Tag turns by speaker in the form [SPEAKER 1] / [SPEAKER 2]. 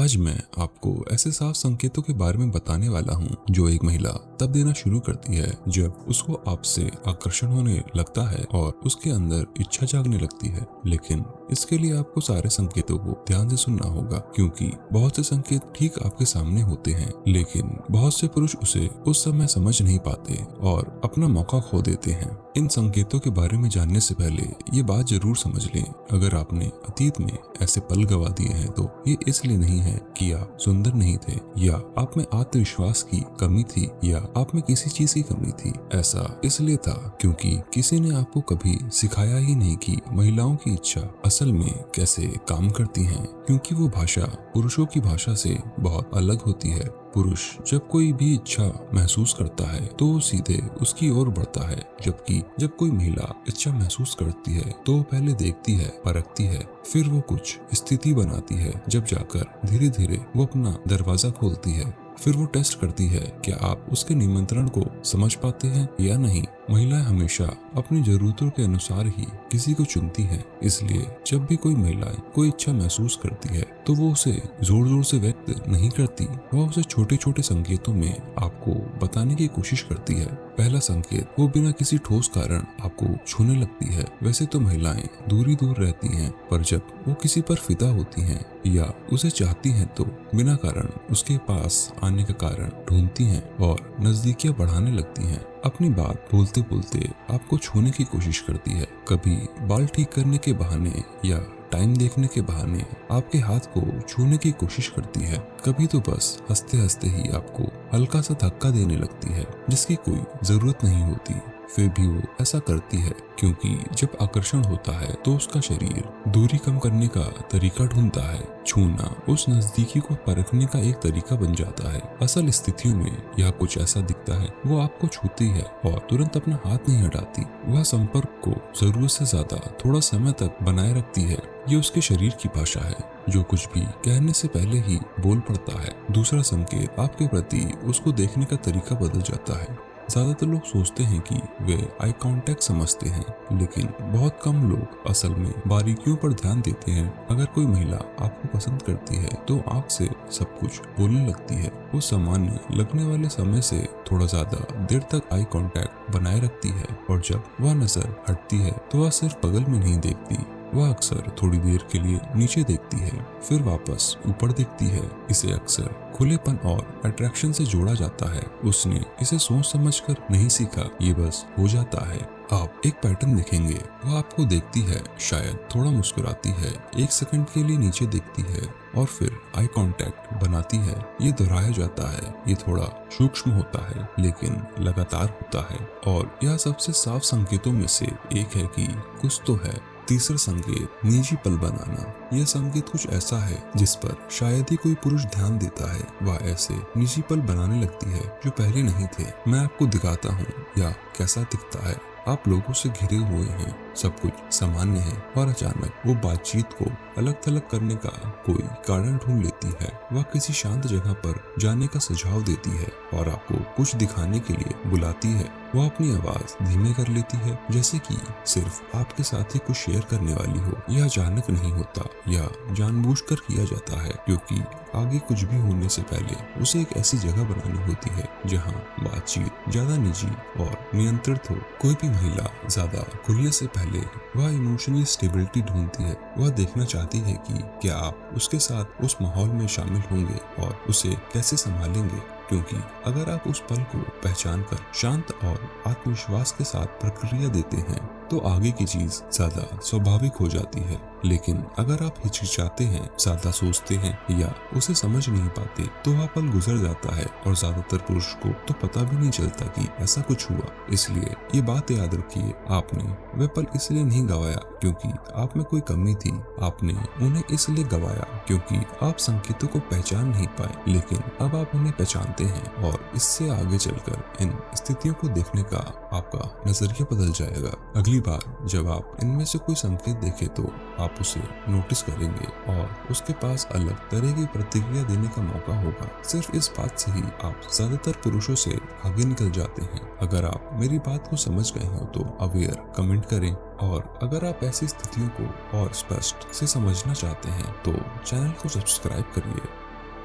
[SPEAKER 1] आज मैं आपको ऐसे साफ संकेतों के बारे में बताने वाला हूँ जो एक महिला तब देना शुरू करती है जब उसको आपसे आकर्षण होने लगता है और उसके अंदर इच्छा जागने लगती है। लेकिन इसके लिए आपको सारे संकेतों को ध्यान से सुनना होगा, क्योंकि बहुत से संकेत ठीक आपके सामने होते हैं, लेकिन बहुत से पुरुष उसे उस समय समझ नहीं पाते और अपना मौका खो देते हैं। इन संकेतों के बारे में जानने से पहले ये बात जरूर समझ लें, अगर आपने अतीत में ऐसे पल गवा दिए हैं तो ये इसलिए नहीं है कि आप सुंदर नहीं थे या आप में आत्मविश्वास की कमी थी या आप में किसी चीज की कमी थी। ऐसा इसलिए था क्योंकि किसी ने आपको कभी सिखाया ही नहीं कि महिलाओं की इच्छा असल में कैसे काम करती है, क्योंकि वो भाषा पुरुषों की भाषा से बहुत अलग होती है। पुरुष जब कोई भी इच्छा महसूस करता है तो वो सीधे उसकी ओर बढ़ता है, जबकि जब कोई महिला इच्छा महसूस करती है तो वो पहले देखती है, परखती है, फिर वो कुछ स्थिति बनाती है, जब जाकर धीरे धीरे वो अपना दरवाजा खोलती है। फिर वो टेस्ट करती है कि आप उसके निमंत्रण को समझ पाते हैं या नहीं। महिलाएं हमेशा अपनी जरूरतों के अनुसार ही किसी को चुनती हैं, इसलिए जब भी कोई महिलाएं कोई इच्छा महसूस करती है तो वो उसे जोर जोर से व्यक्त नहीं करती, वह उसे छोटे छोटे संकेतों में आपको बताने की कोशिश करती है। पहला संकेत, वो बिना किसी ठोस कारण आपको छूने लगती है। वैसे तो महिलाएं दूर रहती हैं, पर जब वो किसी पर फिदा होती हैं या उसे चाहती हैं तो बिना कारण उसके पास आने का कारण ढूंढती हैं और नजदीकियां बढ़ाने लगती हैं। अपनी बात बोलते बोलते आपको छूने की कोशिश करती है, कभी बाल ठीक करने के बहाने या टाइम देखने के बहाने आपके हाथ को छूने की कोशिश करती है, कभी तो बस हंसते हंसते ही आपको हल्का सा धक्का देने लगती है जिसकी कोई जरूरत नहीं होती। फिर भी वो ऐसा करती है क्योंकि जब आकर्षण होता है तो उसका शरीर दूरी कम करने का तरीका ढूंढता है। छूना उस नजदीकी को परखने का एक तरीका बन जाता है। असल स्थितियों में यह कुछ ऐसा दिखता है, वो आपको छूती है और तुरंत अपना हाथ नहीं हटाती। वह संपर्क को जरूरत से ज्यादा थोड़ा समय तक बनाए रखती है। ये उसके शरीर की भाषा है जो कुछ भी कहने से पहले ही बोल पड़ता है। दूसरा संकेत, आपके प्रति उसको देखने का तरीका बदल जाता है। ज्यादातर लोग सोचते हैं कि वे आई कांटेक्ट समझते हैं, लेकिन बहुत कम लोग असल में बारीकियों पर ध्यान देते हैं। अगर कोई महिला आपको पसंद करती है तो आंख से सब कुछ बोलने लगती है। वो सामान्य लगने वाले समय से थोड़ा ज्यादा देर तक आई कांटेक्ट बनाए रखती है, और जब वह नजर हटती है तो वह सिर्फ बगल में नहीं देखती, वह अक्सर थोड़ी देर के लिए नीचे देखती है, फिर वापस ऊपर देखती है। इसे अक्सर खुलेपन और अट्रैक्शन से जोड़ा जाता है। उसने इसे सोच समझकर नहीं सीखा, ये बस हो जाता है। आप एक पैटर्न देखेंगे, वह आपको देखती है, शायद थोड़ा मुस्कुराती है, एक सेकंड के लिए नीचे देखती है और फिर आई कांटेक्ट बनाती है। ये दोहराया जाता है। ये थोड़ा सूक्ष्म होता है लेकिन लगातार होता है, और यह सबसे साफ संकेतों में से एक है कि कुछ तो है। तीसरा संकेत, निजी पल बनाना। यह संकेत कुछ ऐसा है जिस पर शायद ही कोई पुरुष ध्यान देता है। वह ऐसे निजी पल बनाने लगती है जो पहले नहीं थे। मैं आपको दिखाता हूँ या कैसा दिखता है। आप लोगों से घिरे हुए हैं, सब कुछ सामान्य है, और अचानक वो बातचीत को अलग थलग करने का कोई कारण ढूंढ लेती है। वह किसी शांत जगह पर जाने का सुझाव देती है और आपको कुछ दिखाने के लिए बुलाती है। वह अपनी आवाज धीमे कर लेती है, जैसे कि सिर्फ आपके साथ ही कुछ शेयर करने वाली हो। यह अचानक नहीं होता, यह जानबूझकर किया जाता है, क्योंकि आगे कुछ भी होने से पहले उसे एक ऐसी जगह बनानी होती है जहां बातचीत ज्यादा निजी और नियंत्रित हो। कोई भी महिला ज्यादा खुलने से पहले वह इमोशनल स्टेबिलिटी ढूंढती है। वह देखना चाहती है कि क्या आप उसके साथ उस माहौल में शामिल होंगे और उसे कैसे संभालेंगे, क्योंकि अगर आप उस पल को पहचान कर शांत और आत्मविश्वास के साथ प्रक्रिया देते हैं तो आगे की चीज ज्यादा स्वाभाविक हो जाती है। लेकिन अगर आप हिचकिचाते हैं, ज्यादा सोचते हैं या उसे समझ नहीं पाते तो वह पल गुजर जाता है, और ज्यादातर पुरुष को तो पता भी नहीं चलता कि ऐसा कुछ हुआ। इसलिए ये बात याद रखिए, आपने वह पल इसलिए नहीं गवाया क्योंकि आप में कोई कमी थी, आपने उन्हें इसलिए गवाया क्योंकि आप संकेतों को पहचान नहीं पाए। लेकिन अब आप उन्हें पहचानते हैं और इससे आगे चलकर इन स्थितियों को देखने का आपका नजरिया बदल जाएगा। अगली बार जब आप इनमें से कोई संकेत देखें तो आप उसे नोटिस करेंगे और उसके पास अलग तरह की प्रतिक्रिया देने का मौका होगा। सिर्फ इस बात से ही आप ज्यादातर पुरुषों से आगे निकल जाते हैं। अगर आप मेरी बात को समझ गए हो तो अवेयर कमेंट करें, और अगर आप ऐसी स्थितियों को और स्पष्ट से समझना चाहते हैं तो चैनल को सब्सक्राइब करिए।